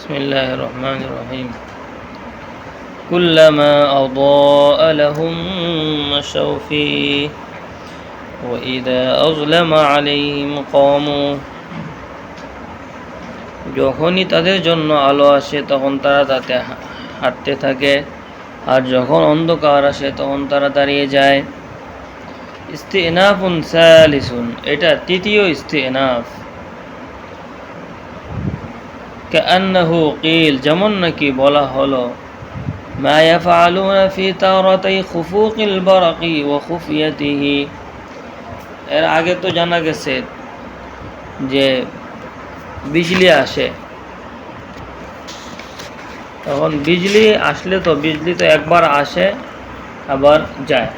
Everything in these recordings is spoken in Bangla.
بسم الله الرحمن الرحيم كلما أضاء لهم مشوا فيه وإذا أظلم عليهم قاموا যখনই তাদের জন্য আলো আসে তখন তারা তাতে হাঁটতে থাকে, আর যখন অন্ধকার আসে তখন তারা দাঁড়িয়ে যায়। ইস্তিনাফুন সালিসুন, এটা তৃতীয় ইস্তিনাফ। কাআন্নাহু কিল, যেমন নাকি বলা হলো মা ইয়াফআলুনা ফি তারাতাই খুফুকিল বারাকি ওয়া খুফিয়াতিহি। এর আগে তো জানা গেছে যে বিজলি আসে, তখন বিজলি আসলে তো বিজলি তো একবার আসে আবার যায়,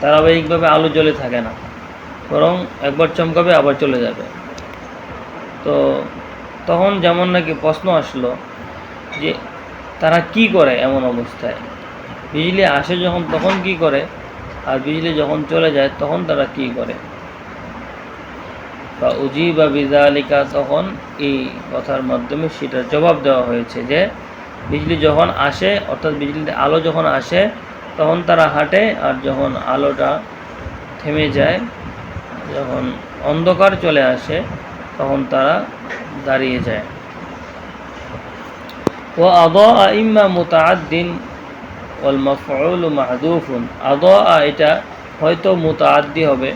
ধারাবাহিকভাবে আলো জ্বলে থাকে না, বরং একবার চমকাবে আবার চলে যাবে। তো তখন যেমন নাকি প্রশ্ন আসলো যে তারা কি করে এমন অবস্থায়, বিজলি আসে যখন তখন কি করে, আর বিজলি যখন চলে যায় তখন তারা কি করে। বা উজিবা বিযালিকা, তখন এই কথার মাধ্যমে সেটার জবাব দেওয়া হয়েছে যে বিজলি যখন আসে, অর্থাৎ বিজলিতে আলো যখন আসে তখন তারা হাঁটে, আর যখন আলোটা থেমে যায়, যখন অন্ধকার চলে আসে তখন তারা দাঁড়িয়ে যায়। ও আদা ইম্মা মুতাআদ্দিন ওয়াল মাফউল মাহদুফুন। আদা এটা হয়তো মুতাআদ্দি হবে,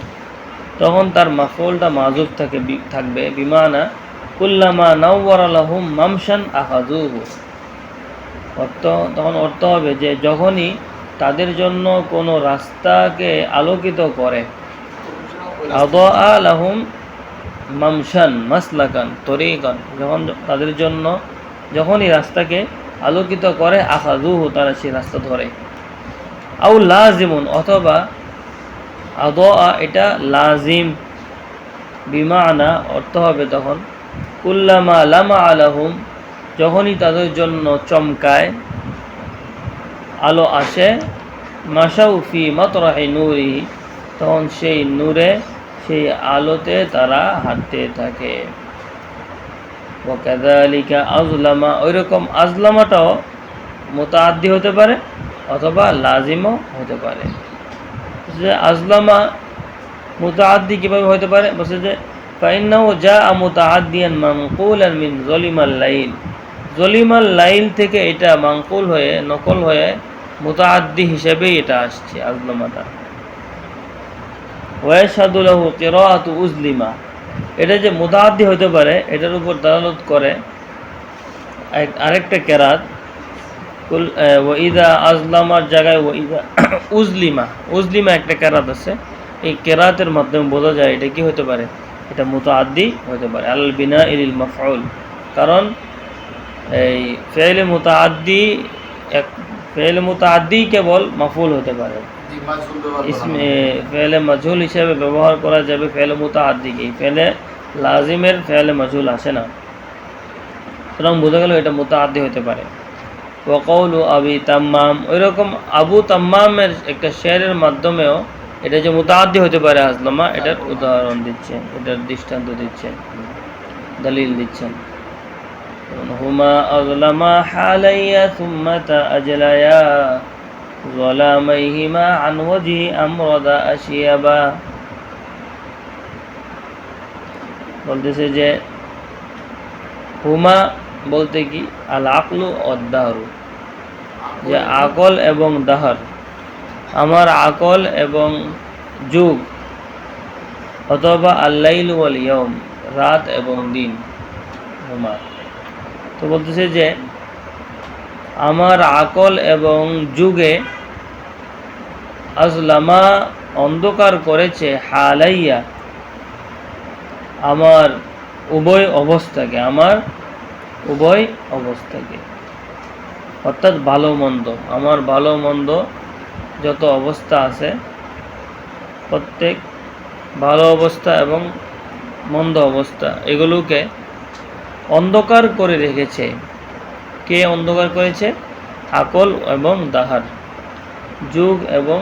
তখন তার মাফউলটা মাযুফ থাকবে বিমানা কুল্লামা নাওয়ারা লাহুম মামশান আখাযুহু। তখন অর্থ হবে যে যখনই তাদের জন্য কোনো রাস্তাকে আলোকিত করে, আদা লাহুম মামশান মাসলাকান তরিকান, যখন তাদের জন্য যখনই রাস্তাকে আলোকিত করে আখাযুহু, তারা সেই রাস্তা ধরে। আও লাজিমুন, অথবা আদা এটা লাজিম বিমানা, অর্থ হবে তখন কুল্লামা লামা আলাহুম, যখনই তাদের জন্য চমকায় আলো আসে, মাশাউ ফি মাতরাহি নূরি, তখন সেই নূরে সেই আলোতে তারা হাঁটতে থাকে। ওয়া কাযালিকা আযলামা, ওইরকম আযলামাটাও মুতাআদ্দি হতে পারে অথবা লাজিমও হতে পারে। যে আযলামা মুতাআদ্দি কিভাবে হতে পারে, বলছে যে ফাইন্নাহু জাআ মুতাআদ্দিয়ান মানকুলান মিন যলিমাল লাইল, যলিমাল লাইল থেকে এটা মানকুল হয়ে নকল হয়ে মুতাআদ্দি হিসেবেই এটা আসছে আযলামাটা। ওয়া ইয়াশহাদু লাহু কিরাআতু উজলিমা, এটা যে মুতাআদ্দি হতে পারে এটার উপর দালালত করে আরেকটা কেরাত, ওয়াইদা আজলামার জায়গায় ওয়াইদা উজলিমা, উজলিমা একটা কেরাত আছে। এই কেরাতের মাধ্যমে বোঝা যায় এটা কি হতে পারে, এটা মুতাআদ্দি হতে পারে আল বিনা ইল মাফউল। কারণ এই ফেলে মুতাআদ্দি কেবল মাফউল হতে পারে, ইসমে ফেলে মাজহুল হিসেবে ব্যবহার করা যাবে ফেলে মুতাআদ্দিকে, ফেলে লাজিমের ফেলে মাজহুল আসে না, সুতরাং বোঝা গেল এটা মুতাআদ্দি হতে পারে। ওয়া কওলু আবি তাম্মাম, ওইরকম আবু তাম্মামের একটা শেয়ারের মাধ্যমেও এটা যে মুতাআদ্দি হতে পারে আজলামা, এটার উদাহরণ দিচ্ছেন, এটার দৃষ্টান্ত দিচ্ছেন, দলিল দিচ্ছেন। হুমা আযলামা হালাইয়া সুম্মা তাআজলায়া যালামাইহিমা আন ওয়াজহি আমরাদা আশিয়াবা, বলতেছে যে হুমা বলতে কি আল আকলু ওয়াদ দাহরু, যে আকল এবং দাহর, আমার আকল এবং যুগ, অথবা আল্লাইল ওয়াল ইয়াউম, রাত এবং দিন। হুমা তো বলতেছে যে আমার আকল এবং যুগে আজলামা অন্ধকার করেছে, হালাইয়া আমার উভয় অবস্থাকে, আমার উভয় অবস্থাকে, অর্থাৎ ভালো মন্দ, আমার ভালো মন্দ যত অবস্থা আছে প্রত্যেক ভালো অবস্থা এবং মন্দ অবস্থা এগুলোকে অন্ধকার করে রেখেছে। কে অন্ধকার করেছে? আকল এবং দাহার, যুগ এবং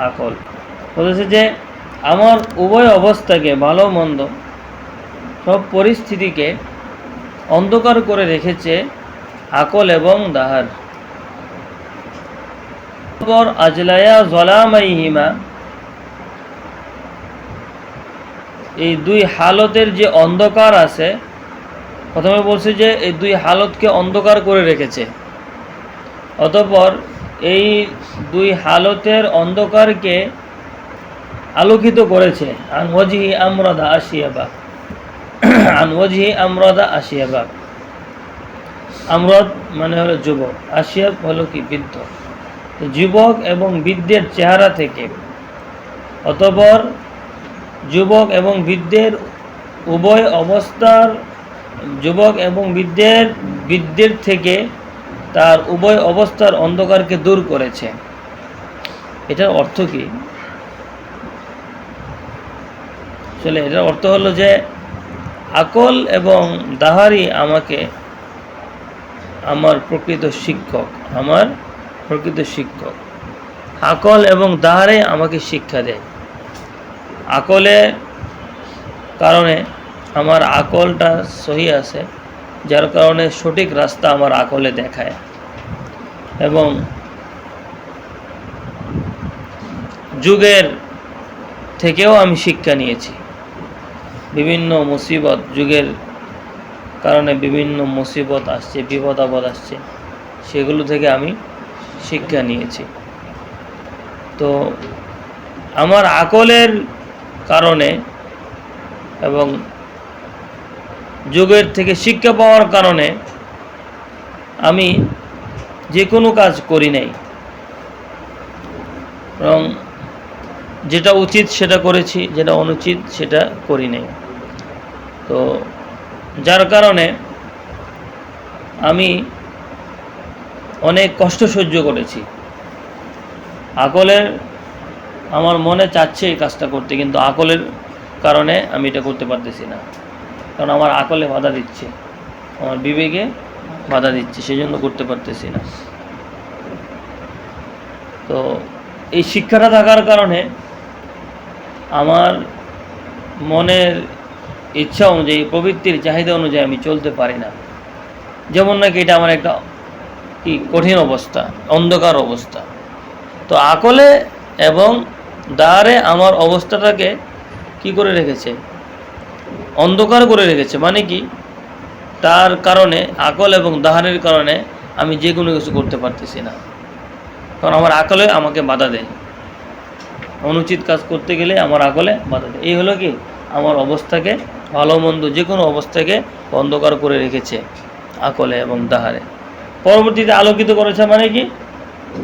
আকল। বলেছে যে আমার উভয় অবস্থাকে, ভালো মন্দ সব পরিস্থিতিকে অন্ধকার করে রেখেছে আকল এবং দাহার। আজলায়া জলামাইহিমা, এই দুই হালতের যে অন্ধকার আছে, প্রথমে বলছে যে এই দুই হালতকে অন্ধকার করে রেখেছে, অতঃপর এই দুই হালতের অন্ধকারকে আলোকিত করেছে। আনওয়াজহি আমরাদা আশিয়াবা, আনওয়াজহি আমরাদা আশিয়াবা। আমরাদ মানে হলো যুবক, আশিয়াব হলো কি বৃদ্ধ, যুবক এবং বৃদ্ধের চেহারা থেকে। অতঃপর যুবক এবং বৃদ্ধের উভয় অবস্থার, যুবক এবং বৃদ্ধের থেকে তার উভয় অবস্থার অন্ধকারকে দূর করেছে। এটার অর্থ কি? আসলে এটার অর্থ হলো যে আকল এবং দাহারি আমাকে আমার প্রকৃত শিক্ষক, আমার প্রকৃত শিক্ষক। আকল এবং দাহারে আমাকে শিক্ষা দেয়। আকলের কারণে আমার আকলটা সহি আছে, যার কারণে সঠিক রাস্তা আমার আকলে দেখায়। এবং যুগের থেকেও আমি শিক্ষা নিয়েছি। বিভিন্ন মুসিবত, যুগের কারণে বিভিন্ন মুসিবত আসছে, বিপদ আপদ আসছে, সেগুলো থেকে আমি শিক্ষা নিয়েছি। তো আমার আকলের কারণে এবং যুগের থেকে শিক্ষা পাওয়ার কারণে আমি যে কোনো কাজ করি নাই, এবং যেটা উচিত সেটা করেছি, যেটা অনুচিত সেটা করি নাই। তো যার কারণে আমি অনেক কষ্ট সহ্য করেছি। আকলের, আমার মনে চাচ্ছে এই কাজটা করতে, কিন্তু আকলের কারণে আমি এটা করতে পারতেছি না, কারণ আমার আকলে বাধা দিচ্ছে, আমার বিবেকে বাধা দিচ্ছে, সেই জন্য করতে পারতেছি না। তো এই শিক্ষাটা থাকার কারণে আমার মনের ইচ্ছা অনুযায়ী, প্রবৃত্তির চাহিদা অনুযায়ী আমি চলতে পারি না। যেমন নাকি এটা আমার একটা কি কঠিন অবস্থা, অন্ধকার অবস্থা। তো আকলে এবং দাহারে আমার অবস্থাটাকে কি করে রেখেছে? অন্ধকার করে রেখেছে। মানে কি? তার কারণে, আকল এবং দাহারের কারণে আমি যে কোনো কিছু করতে পারতেছি না, কারণ আমার আকলে আমাকে বাধা দেয়। অনুচিত কাজ করতে গেলে আমার আকলে বাধা দেয়। এই হলো কি আমার অবস্থাকে, ভালো মন্দ যে কোনো অবস্থাকে অন্ধকার করে রেখেছে আকলে এবং দাহারে। পরবর্তীতে আলোকিত করেছে। মানে কি?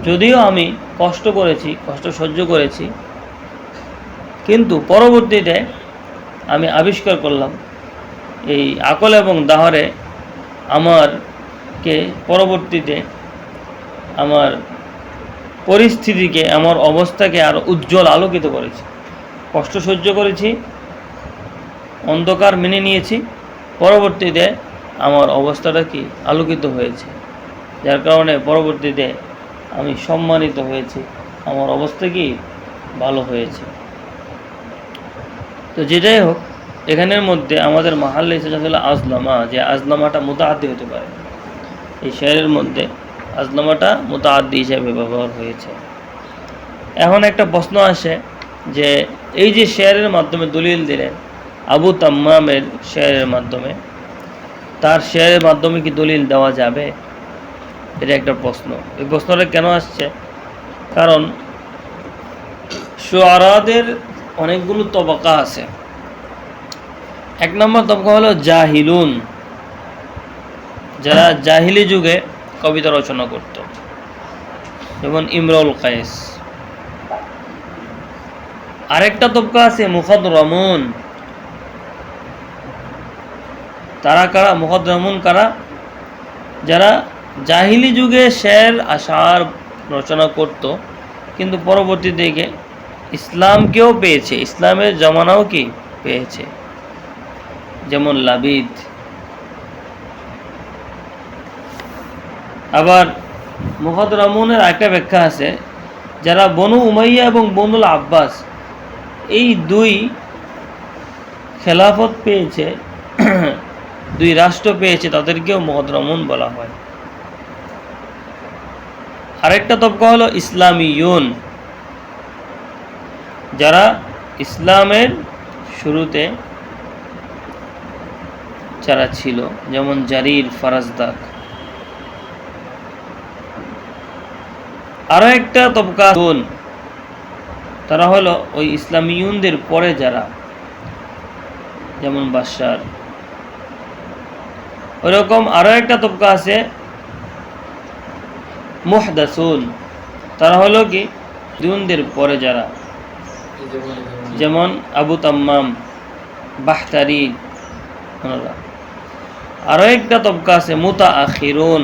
যদিও আমি কষ্ট করেছি, কষ্ট সহ্য করেছি, কিন্তু পরবর্তীতে আমি আবিষ্কার করলাম এই আকল এবং দাহারে আমারকে পরবর্তীতে আমার পরিস্থিতিকে, আমার অবস্থাকে আরও উজ্জ্বল আলোকিত করেছে। কষ্ট সহ্য করেছি, অন্ধকার মেনে নিয়েছি, পরবর্তীতে আমার অবস্থাটা কি আলোকিত হয়েছে, যার কারণে পরবর্তীতে আমি সম্মানিত হয়েছি, আমার অবস্থা কি ভালো হয়েছে। তো যেটাই হোক, এখানের মধ্যে আমাদের মাহাল্লে এসেছে হলো আজলামা, যে আজলামাটা মুতাআদ্দি হতে পারে। এই শেয়ারের মধ্যে আজলামাটা মুতাআদ্দি হিসেবে ব্যবহার হয়েছে। এখন একটা প্রশ্ন আসে যে এই যে শেয়ারের মাধ্যমে দলিল দিলেন আবু তাম্মামের শেয়ারের মাধ্যমে, তার শেয়ারের মাধ্যমে কি দলিল দেওয়া যাবে? এটা একটা প্রশ্ন। এই প্রশ্নটা কেন আসছে? কারণ শুআরাদের অনেকগুলো তবকা আছে। এক নম্বর তবকা হলো জাহিলুন, যারা জাহিলি যুগে কবিতা রচনা করত, যেমন ইমরুল কায়েস। আরেকটা তবকা আছে মুখাদরামুন। তারা কারা? মুখাদরামুন কারা? যারা জাহিলি যুগে শের আশার রচনা করত, কিন্তু পরবর্তী দিকে ইসলামকেও পেয়েছে, ইসলামের জমানাও কি পেয়েছে, যেমন লাবিদ। আবার মুখাদরামুনের একটা ব্যাখ্যা আছে, যারা বনু উমাইয়া এবং বনুল আব্বাস এই দুই খেলাফত পেয়েছে, দুই রাষ্ট্র পেয়েছে তাদেরকেও মুহদ্রামুন বলা হয়। আরেকটা তবকা হলো ইসলামিয়ুন, যারা ইসলামের শুরুতে যারা ছিল, যেমন জারির, ফারাজদাক। আরো একটা তবকা তারা হলো ওই ইসলামিয়ুনদের পরে যারা, যেমন বাশার। ওইরকম আরো একটা তবকা আছে মুহদাসুন, তারা হলো কি ইউনদের পরে যারা, যেমন আবু তাম্মাম, বাহতারি। আরো একটা তবকা আছে মুতাআখিরুন,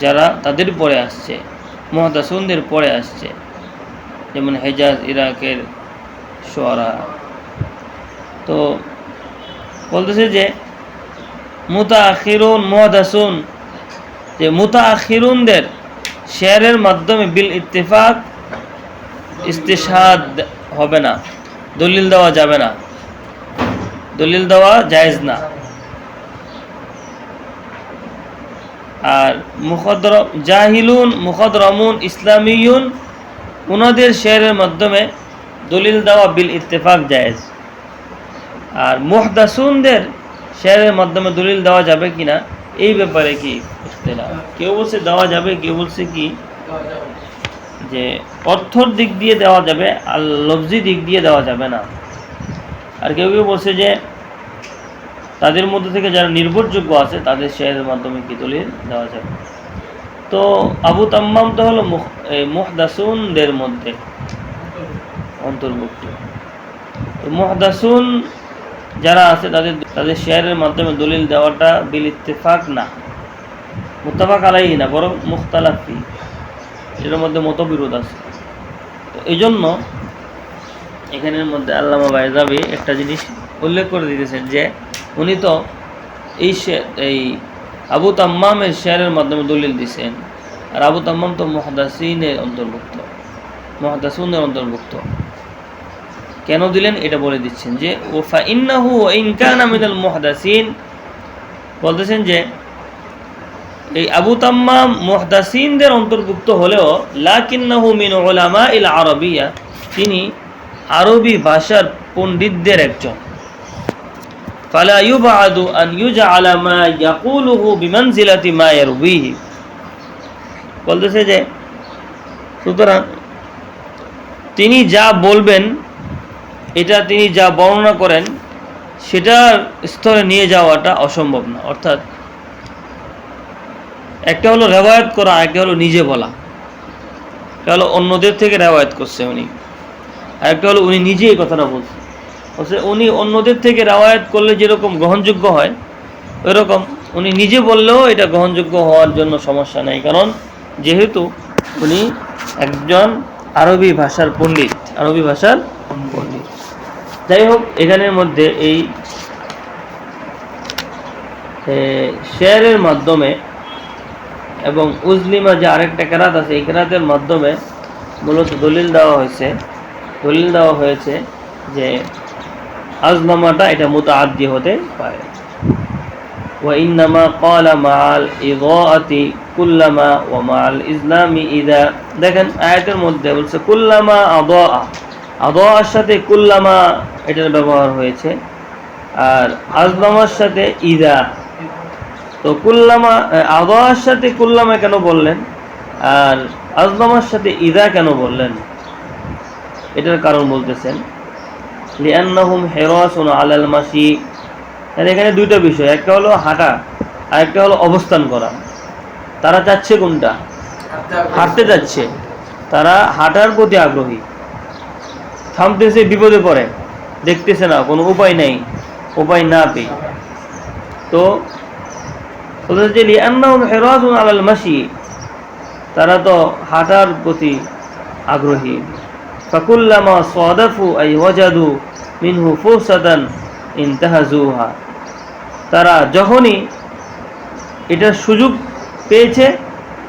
যারা তাদের পরে আসছে, মুহদাসুনদের পরে আসছে, যেমন হেজাজ, ইরাকের শুআরা। তো বলতেছে যে মুতাআখিরুন, মুহদাসুন, যে মুতাআখিরুনদের শেয়ারের মাধ্যমে বিল ইত্তেফাক ইস্তিশহাদ হবে না, দলিল দেওয়া যাবে না, দলিল দেওয়া জায়েজ না। আর জাহিলুন, মুখদরমুন, ইসলামিয়ুন, ওনাদের শেয়ারের মাধ্যমে দলিল দেওয়া বিল ইত্তেফাক জায়েজ। আর মুহদাসুনদের শেয়ারের মাধ্যমে দলিল দেওয়া যাবে কিনা এই ব্যাপারে কি ইখতিলাফ। কেউ বলছে দেওয়া যাবে, কেউ বলছে কি যে অর্থর দিক দিয়ে দেওয়া যাবে আর লফজি দিক দিয়ে দেওয়া যাবে না। আর কেউ কেউ বলছে যে তাদের মধ্যে থেকে যারা নির্ভরযোগ্য আছে তাদের শেয়ারের মাধ্যমে কি দলিল দেওয়া যাবে। তো আবু তাম্মাম তো হলো মুহদাসুনদের মধ্যে অন্তর্ভুক্ত। মুহদাসুন যারা আছে তাদের শেয়ারের মাধ্যমে দলিল দেওয়াটা বিল ইত্তেফাক না, মুত্তাফাক আলাইহি না, বরং মুখতালাফ ফি, এর মধ্যে মতবিরোধ আছে। তো এই জন্য এখানের মধ্যে আল্লামা বাইজাবি একটা জিনিস উল্লেখ করে দিতেছেন যে উনি তো এই আবু তাম্মামের শেয়ারের মাধ্যমে দলিল দিছেন, আর আবু তাম্মাম তো মুহদাসিনের অন্তর্ভুক্ত, মুহদাসুনের অন্তর্ভুক্ত। কেন দিলেন এটা বলে দিচ্ছেন যে ও ফাইন্নাহু ওয়া ইন কানা মিনাল মুহদাসিন, বলতেছেন যে এই আবু তাম্মাম মুহদাসিনদের অন্তর্ভুক্ত হলেও লাকিন্নাহু মিন উলামাইল আরাবিয়া, তিনি আরবি ভাষার পণ্ডিতদের একজন। ফালা ইউবাদু আন ইউজআলা মা ইয়াকুলুহু বিমানজিলাতি মা ইয়ারবিহি, বলতেছে যে সুতরাং তিনি যা বলবেন, এটা তিনি যা বর্ণনা করেন সেটার স্তরে নিয়ে যাওয়াটা অসম্ভব না। অর্থাৎ একটা হলো রেওয়ায়াত করা, একটা হলো নিজে বলা। একটা হলো অন্যদের থেকে রেওয়ায়াত করছে উনি, আর একটা হলো উনি নিজে এই কথাটা বলছে। উনি অন্যদের থেকে রেওয়ায়াত করলে যেরকম গ্রহণযোগ্য হয়, ওইরকম উনি নিজে বললেও এটা গ্রহণযোগ্য হওয়ার জন্য সমস্যা নেই, কারণ যেহেতু উনি একজন আরবি ভাষার পণ্ডিত, আরবি ভাষার পণ্ডিত। যাই হোক, এখানের মধ্যে এই শেয়ারের মাধ্যমে এবং উজলিমা যে আরেকটা কেরাত আছে, এই কেরাতের মাধ্যমে মূলত দলিল দেওয়া হয়েছে যে আজলামাটা এটা মুতাআদ্দি হতে পারে। ওয়া ইন্নামা ক্বালা মাআল ইদাআতি কুল্লামা ওয়া মাআল ইসলামি ইদা। দেখেন আয়াতের মধ্যে বলছে কুল্লামা আদাআর সাথে কুল্লামা এটার ব্যবহার হয়েছে, আর আজলামার সাথে ইদা। তো কুল্লামা আদাআর সাথে কুল্লামা কেন বললেন আর আজলামার সাথে ইদা কেন বললেন, এটার কারণ বলতেছেন লিআন্নাহুম হিরাসুন আলাল মাশি। এখানে দুইটা বিষয়, একটা হলো হাঁটা আর একটা হলো অবস্থান করা। তারা চাচ্ছে কোনটা? হাঁটতে যাচ্ছে, তারা হাঁটার প্রতি আগ্রহী। থামতেছে বিপদে পড়ে, দেখতেছে না কোনো উপায় নেই, উপায় না পেয়ে। তো বলতেছে লিআন্নাহুম হিরাসুন আলাল মাশি, তারা তো হাঁটার প্রতি আগ্রহী। ফাকুল্লামা সাদাফু আই ওয়াজাদু মিনহু ফুরসাতান ইনতাহাজুহা, তারা যখনই এটার সুযোগ পেয়েছে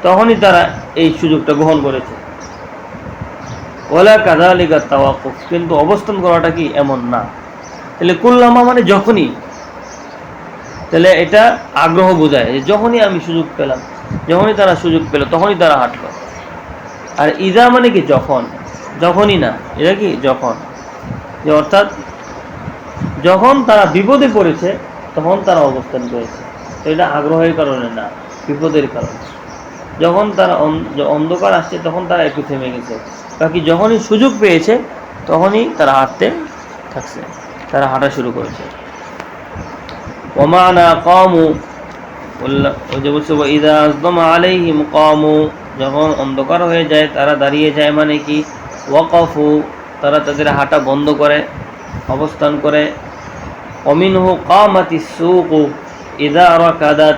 তখনই তারা এই সুযোগটা গ্রহণ করেছে। ওয়ালা কাযালিকা তাওয়াক্কুফ, কিন্তু অবস্থান করাটা কি এমন না। তাহলে কুল্লামা মানে যখনই, তাহলে এটা আগ্রহ বোঝায় যে যখনই আমি সুযোগ পেলাম, যখনই তারা সুযোগ পেল তখনই তারা হাঁটলো। আর ইজা মানে কি যখন, যখনই না, এটা কি যখন, যে অর্থাৎ যখন তারা বিপদে পড়েছে তখন তারা অবস্থান করেছে। তো এটা আগ্রহের কারণে না, বিপদের কারণে। যখন তারা অন্ধকার আসছে তখন তারা একটু থেমে গেছে, বাকি যখনই সুযোগ পেয়েছে তখনই তারা হাঁটতে থাকছে, তারা হাঁটা শুরু করেছে। ওমানা কামু, ওই যে বলছে ইদা আযদামা আলাইহিম কামু, যখন অন্ধকার হয়ে যায় তারা দাঁড়িয়ে যায়, মানে কি ওয়াকাফু, তারা তাদের হাঁটা বন্ধ করে, অবস্থান করে। অমিনহু কামাতিস সুকু ইদা রাকাদাত,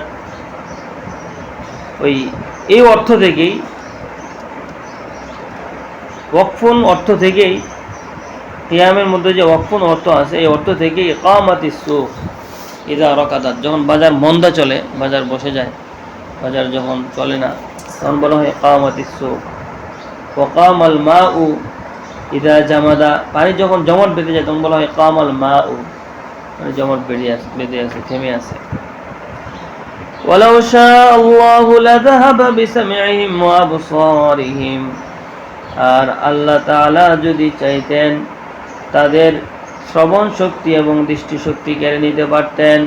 ওই এই অর্থ থেকেই, ওয়াকফুন অর্থ থেকেই, কিয়ামের মধ্যে যে ওয়াকফুন অর্থ আছে এই অর্থ থেকেই কামাতিস সুক ইদা রাকাদাত, যখন বাজার মন্দা চলে, বাজার বসে যায়, বাজার যখন চলে না তখন বলা হয় কামাতিস সুক। ওয়া কামাল মাউ ইদা জামাদা, পানি যখন জমাট বেঁধে যায় তখন বলা হয় কামাল মাউ, মানে জমাট বেঁধে আছে, থেমে আছে। ওয়ালাউ শাআল্লাহু লাযাহাবা বিসামইহিম ওয়া আবসারিহিম, আর আল্লাহ তাআলা যদি চাইতেন তাদের শ্রবণ শক্তি এবং দৃষ্টি শক্তি কেড়ে নিতে পারতেন।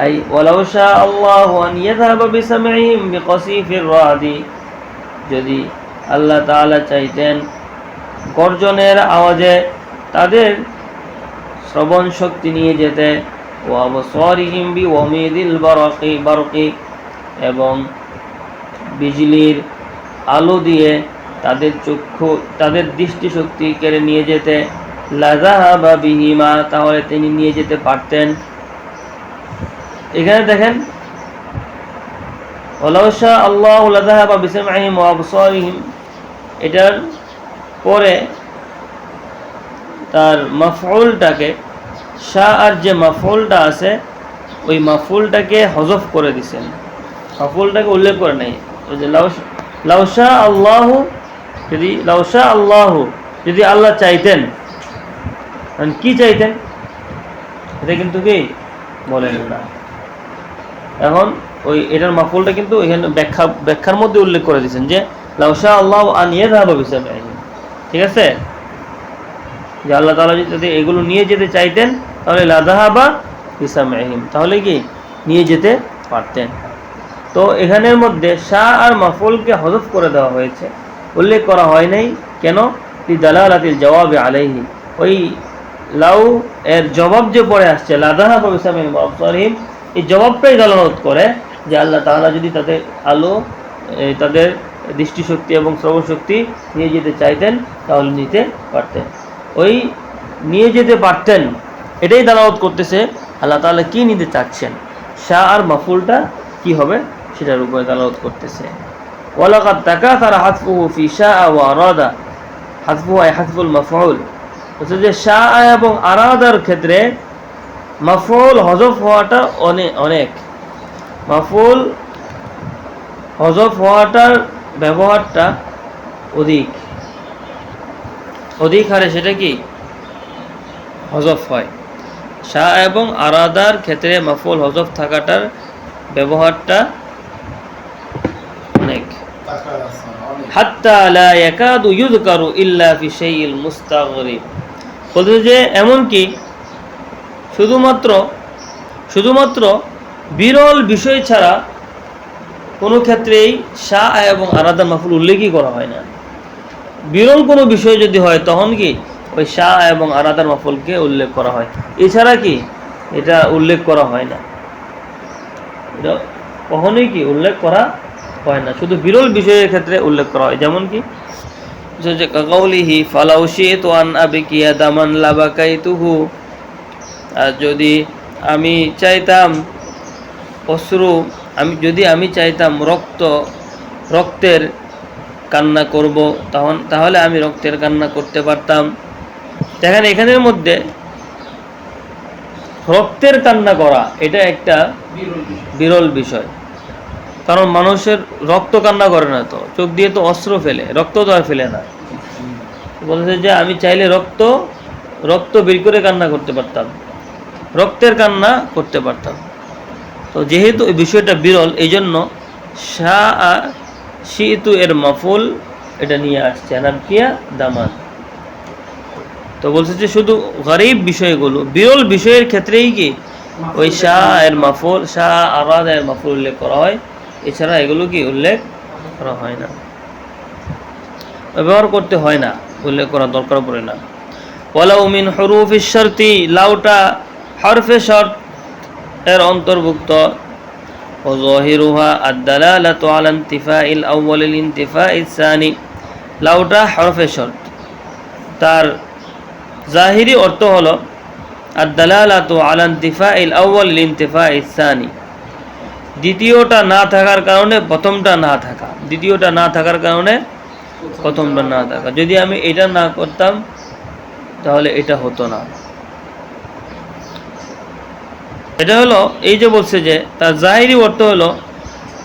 আই ওয়ালাউ শাআল্লাহু আন ইয়াযহাবা বিসামইহিম বিকাসিফির রাদি, যদি আল্লাহ তাআলা চাইতেন গর্জনের আওয়াজে তাদের শ্রবণ শক্তি নিয়ে যেতে, ওয়া আবসারিহিম বিওয়ামিদিল বারকি, এবং বিজলির আলো দিয়ে তাদের চক্ষু, তাদের দৃষ্টিশক্তি কেড়ে নিয়ে যেতে, লাযাহাবা বিহিমা, তাহলে তিনি নিয়ে যেতে পারতেন। এখানে দেখেন ওয়ালাউ শাআল্লাহু লাযাহাবা বিসামইহিম ওয়া আবসারিহিম, এটার পরে তার মাফউলটাকে, শাআর যে মাফউলটা আছে ওই মাফউলটাকে হযফ করে দিয়েছেন, মাফউলটাকে উল্লেখ করে নাই। ওই যে লাউ শাআল্লাহু, যদি লাউ শাআল্লাহু, যদি আল্লাহ চাইতেন, মানে কি চাইতেন এটা কিন্তু কি বলেন না। এখন ওই এটার মাফউলটা কিন্তু এখানে ব্যাখ্যার মধ্যে উল্লেখ করে দিয়েছেন যে লাউ শাআল্লাহু আন ইয়াযহাবা বিসামইহিম, ঠিক আছে, যে আল্লাহ তাআলা যদি এগুলো নিয়ে যেতে চাইতেন তাহলে লাযাহাবা বিসামইহিম, তাহলে কি নিয়ে যেতে পারতেন। তো এখানের মধ্যে শা আর মাফউলকে হযফ করে দেওয়া হয়েছে, উল্লেখ করা হয় নাই কেন, লিদালালাতিল জওয়াবি আলাইহি, ওই লাউ এর জবাব যে পড়ে আসছে লাযাহাবা বিসামইহিম ওয়া আবসারিহিম, এই জবাবটাই দালালত করে যে আল্লাহ তাআলা যদি তাদের আলো, তাদের দৃষ্টিশক্তি এবং শ্রবণ শক্তি নিয়ে যেতে চাইতেন তাহলে নিতে পারতেন। ওই নিয়ে যেতে পারতেন এটাই দালালত করতেছে আল্লাহ তাআলা কি নিতে চাচ্ছেন, শাহ আর মাফউলটা কি হবে সেটার উপরে দালালত করতেছে। ওয়ালাকাদ তাকাসারা হাযফুহু ফি শাআ ওয়া আরাদা, হাযফুহু আই হাযফুল মাফউল, অর্থাৎ যে শাআ এবং আরাদার ক্ষেত্রে মাফউল হযফ হওয়াটা অনেক, মাফউল হযফ হওয়াটার ব্যবহারটা অধিক হারে সেটা কি হযফ হয়। শাআ এবং আরাদার ক্ষেত্রে মাফউল হযফ থাকাটার ব্যবহারটা অনেক। হাত্তা লা ইয়াকাদু ইউযকারু ইল্লা ফি শাইইল মুস্তাগরিব, বলতে যে এমন কি শুধুমাত্র বিরল বিষয় ছাড়া কোনো ক্ষেত্রেই শাআ এবং আরাদার মাফউল উল্লেখই করা হয় না। বিরল কোনো বিষয় যদি হয় তখন কি ওই শাআ এবং আরাদার মাফউলকে উল্লেখ করা হয়, এছাড়া কি এটা উল্লেখ করা হয় না, এটা কখনোই কি উল্লেখ করা হয় না, শুধু বিরল বিষয়ের ক্ষেত্রে উল্লেখ করা হয়। যেমন কি যে কাউলিহি ফালাউ শিতু আন আবিকিয়া দামান লাবাকাইতুহু, আর যদি আমি চাইতাম অশ্রু, যদি আমি চাইতাম রক্তের কান্না করব তাহলে আমি রক্তের কান্না করতে পারতাম। দেখেন এখানের মধ্যে রক্তের কান্না করা এটা একটা বিরল বিষয়, কারণ মানুষের রক্ত কান্না করে না, তো চোখ দিয়ে তো অশ্রু ফেলে, রক্ত তো আর ফেলে না। বলছে যে আমি চাইলে রক্ত বের করে কান্না করতে পারতাম, রক্তের কান্না করতে পারতাম। তো যেহেতু এই বিষয়টা বিরল, এই জন্য শাআ শিতু এর মাফুল এটা নিয়ে আসছে নামকিয়া দামান। তো বলছে যে শুধু গরীব বিষয়গুলো, বিরল বিষয়ের ক্ষেত্রেই কি ওই শাহ এর মাফুল, শাহ আরাদ এর মাফুল উল্লেখ করা হয়, এছাড়া এগুলো কি উল্লেখ করা হয় না, ব্যবহার করতে হয় না, উল্লেখ করা দরকার পড়ে না। ওয়ালাউ মিন হুরুফিশ শারতি, লাউটা হরফে শর্ত এর অন্তর্ভুক্ত। ওয়াযাহিরুহা আদ-দালালাতু আলা ইনতিফাইল আউয়াল লিনতিফাইস সানি, লাউটা হরফে শর্ত, তার জাহিরি অর্থ হলো আদ-দালালাতু আলা ইনতিফাইল আউয়াল লিনতিফাইস সানি, দ্বিতীয়টা না থাকার কারণে প্রথমটা না থাকা, দ্বিতীয়টা না থাকার কারণে প্রথমটা না থাকা। যদি আমি এটা না করতাম তাহলে এটা হতো না। এটা হলো এই যে বলছে যে তার জাহিরি অর্থ হলো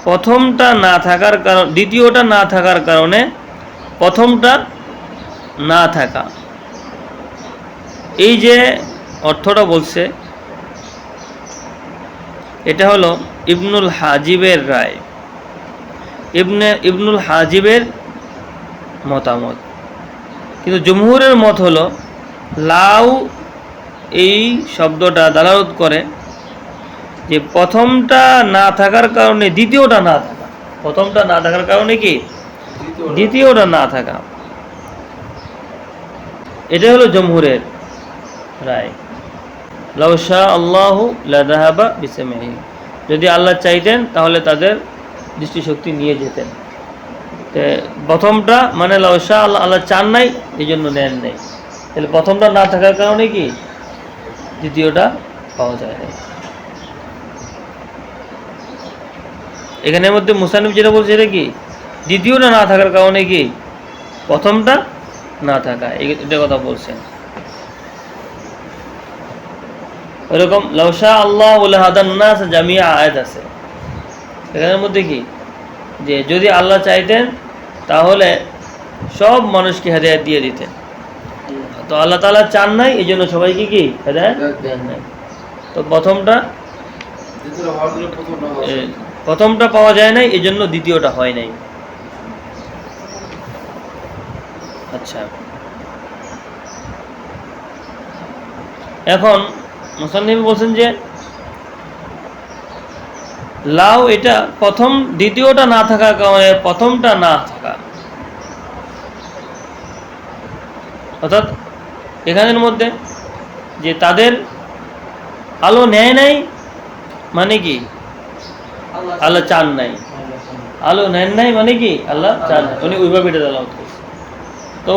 প্রথমটা না থাকার কারণ, দ্বিতীয়টা না থাকার কারণে প্রথমটা না থাকা, এই যে অর্থটা বলছে এটা হলো ইবনুল হাজিবের রায়, ইবনুল হাজিবের মতামত। কিন্তু জমহুরের মত হলো লাউ এই শব্দটা দালালত করে যে প্রথমটা না থাকার কারণে দ্বিতীয়টা না থাকা, প্রথমটা না থাকার কারণে কি দ্বিতীয়টা না থাকা, এটা হলো জমহুরের রায়। লাউ শা আল্লাহু লাযাহাবা বিসামঈহিম, যদি আল্লাহ চাইতেন তাহলে তাদের দৃষ্টিশক্তি নিয়ে যেতেন। প্রথমটা মানে লাউ শা আল্লাহ, আল্লাহ চান নাই এই জন্য নেন নাই, তাহলে প্রথমটা না থাকার কারণে কি দ্বিতীয়টা পাওয়া যায় না। এখানের মধ্যে মুসান্নিফ যেটা বলছে এটা কি দ্বিতীয়টা না থাকার কারণে কি প্রথমটা না থাকা, এটা কথা বলছেন। এরকম লাউ শা আল্লাহু লাহাদান নাস জামিআ আয়াত আছে, এখানের মধ্যে কি যে যদি আল্লাহ চাইতেন তাহলে সব মানুষকে হেদায়েত দিয়ে দিতেন, তো আল্লাহ তাআলা চান নাই এই জন্য সবাইকে কি হেদায়েত দেন নাই। তো প্রথমটা পাওয়া যায় নাই এই জন্য দ্বিতীয়টা হয় নাই। আচ্ছা, এখন মুসান্নিফ বলছেন যে লাউ এটা প্রথম দ্বিতীয়টা না থাকার কারণে প্রথমটা না থাকা, অর্থাৎ এখানের মধ্যে যে তাদের আলো নেয় নাই মানে কি আল্লাহ চান নাই, আলো নেন নাই মানে কি আল্লাহ চান নাই, উনি ওইভাবে এটা দালালত করছেন। তো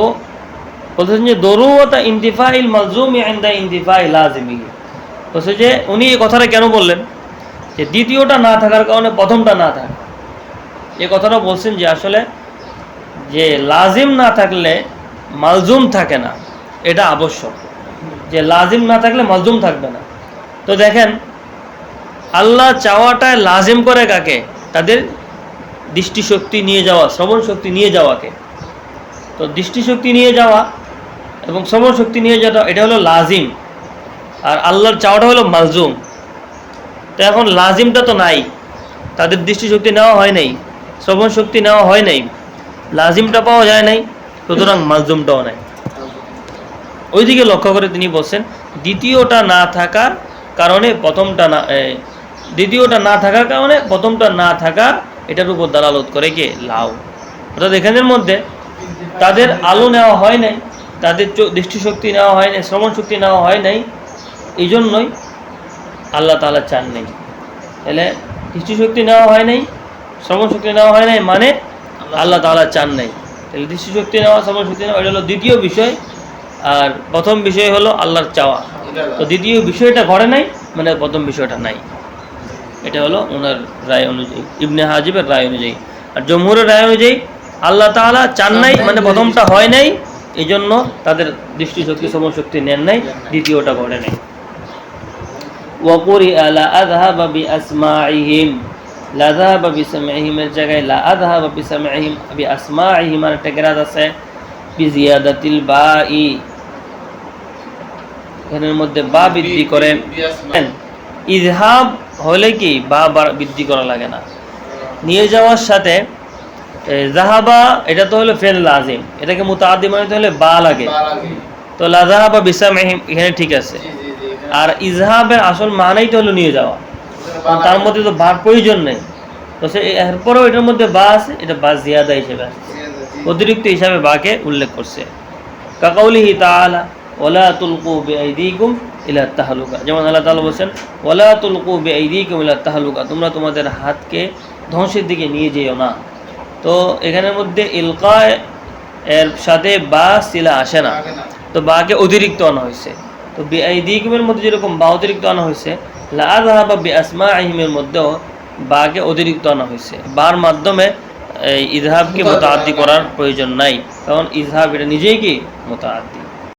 বলছেন যে দরুরাতা ইনতিফাইল মালজুমি ইনদা ইনতিফাই লাজিমিহি, বলছে যে উনি এই কথাটা কেন বললেন যে দ্বিতীয়টা না থাকার কারণে প্রথমটা না থাকে, এই কথাটা বলছেন যে আসলে যে লাজিম না থাকলে মালজুম থাকে না, এটা আবশ্যক, যে লাজিম না থাকলে মালজুম থাকবে না। তো দেখেন আল্লাহ চাওয়াটায় লাজিম করে কাকে, তাদের দৃষ্টিশক্তি নিয়ে যাওয়া, শ্রবণ শক্তি নিয়ে যাওয়াকে। তো দৃষ্টিশক্তি নিয়ে যাওয়া এবং শ্রবণ শক্তি নিয়ে যাওয়া এটা হলো লাজিম, আর আল্লাহর চাওয়াটা হলো মালজুম। তো এখন লাজিমটা তো নাই, তাদের দৃষ্টিশক্তি নেওয়া হয় নাই, শ্রবণ শক্তি নেওয়া হয় নাই, লাজিমটা পাওয়া যায় নাই, সুতরাং মালজুমটাও নাই। ওইদিকে লক্ষ্য করে তিনি বলছেন দ্বিতীয়টা না থাকার কারণে প্রথমটা না, দ্বিতীয়টা না থাকার কারণে প্রথমটা না থাকা, এটার উপর দালালত করে কে লাউ। অর্থাৎ এখানের মধ্যে তাদের আলো নেওয়া হয় নাই, তাদের দৃষ্টিশক্তি নেওয়া হয় নাই, শ্রবণ শক্তি নেওয়া হয় নাই, এই জন্যই আল্লাহ তাআলা চান নাই। তাহলে দৃষ্টিশক্তি নেওয়া হয় নাই, শ্রবণ শক্তি নেওয়া হয় নাই মানে আল্লাহ তাআলা চান নাই। তাহলে দৃষ্টিশক্তি নেওয়া, শ্রবণ শক্তি নেওয়া এটা হলো দ্বিতীয় বিষয়, আর প্রথম বিষয় হলো আল্লাহর চাওয়া। তো দ্বিতীয় বিষয়টা ঘটে নাই মানে প্রথম বিষয়টা নাই, এটা হলো ওনার রায় অনুযায়ী, ইবনে হাজিবের রায় অনুযায়ী। আর জমহুরের রায় অনুযায়ী আল্লাহ তাআলা চান নাই মানে প্রথমটা হয় নাই, এই জন্য তাদের দৃষ্টিশক্তি শ্রবণ শক্তি নেন নাই, দ্বিতীয়টা ঘটে নাই। ওয়াকুরিআ লা আযহাবা বিআসমাইহিম, লা আযহাবা বিসামঈহিম এর জায়গায় লা আযহাবা বিসামঈহিম বিআসমাইহিম আর একটা কিরাত আছে বিজিয়াদাতিল বাই, এখানের মধ্যে বা বৃদ্ধি করেন। ইযহাব হলে কি বা বৃদ্ধি করা লাগে না। নিয়ে যাওয়ার সাথে জাহাবা এটা তো হলো ফেল লাজিম, এটাকে মুতাআদ্দি বানাইতে হলে বা লাগে। তো লা যাহাবা বিসামহিম এখানে ঠিক আছে। আর ইজহাবের আসল মানেই তো হলো নিয়ে যাওয়া, তার মধ্যে তো বার প্রয়োজন নেই। তো সে এরপরেও এটার মধ্যে বা আছে, এটা বা জিয়াদা হিসেবে আসছে, অতিরিক্ত হিসাবে বাকে উল্লেখ করছে। কাকাউলিহি তাআলা ওয়ালা তুলকু বিআইদিকুম ইলা তাহলুকা, যেমন আল্লাহ তাআলা বলেন ওয়ালা তুলকু বিআইদিকুম ইলা তাহলুকা, তোমরা তোমাদের হাতকে ধ্বংসের দিকে নিয়ে যেও না। তো এখানের মধ্যে ইলকা এর সাথে বা সিলা আসে না, তো বাকে অতিরিক্ত আনা হয়েছে। তো বিআইদিকুমের মধ্যে যেরকম বা অতিরিক্ত আনা হয়েছে, লা যাহাবা বিআসমাইহিমের মধ্যেও বাকে অতিরিক্ত আনা হয়েছে। বার মাধ্যমে এই ইজহাবকে মুতাআদ্দি করার প্রয়োজন নাই, কারণ ইজহাব এটা নিজেই কি মুতাআদ্দি।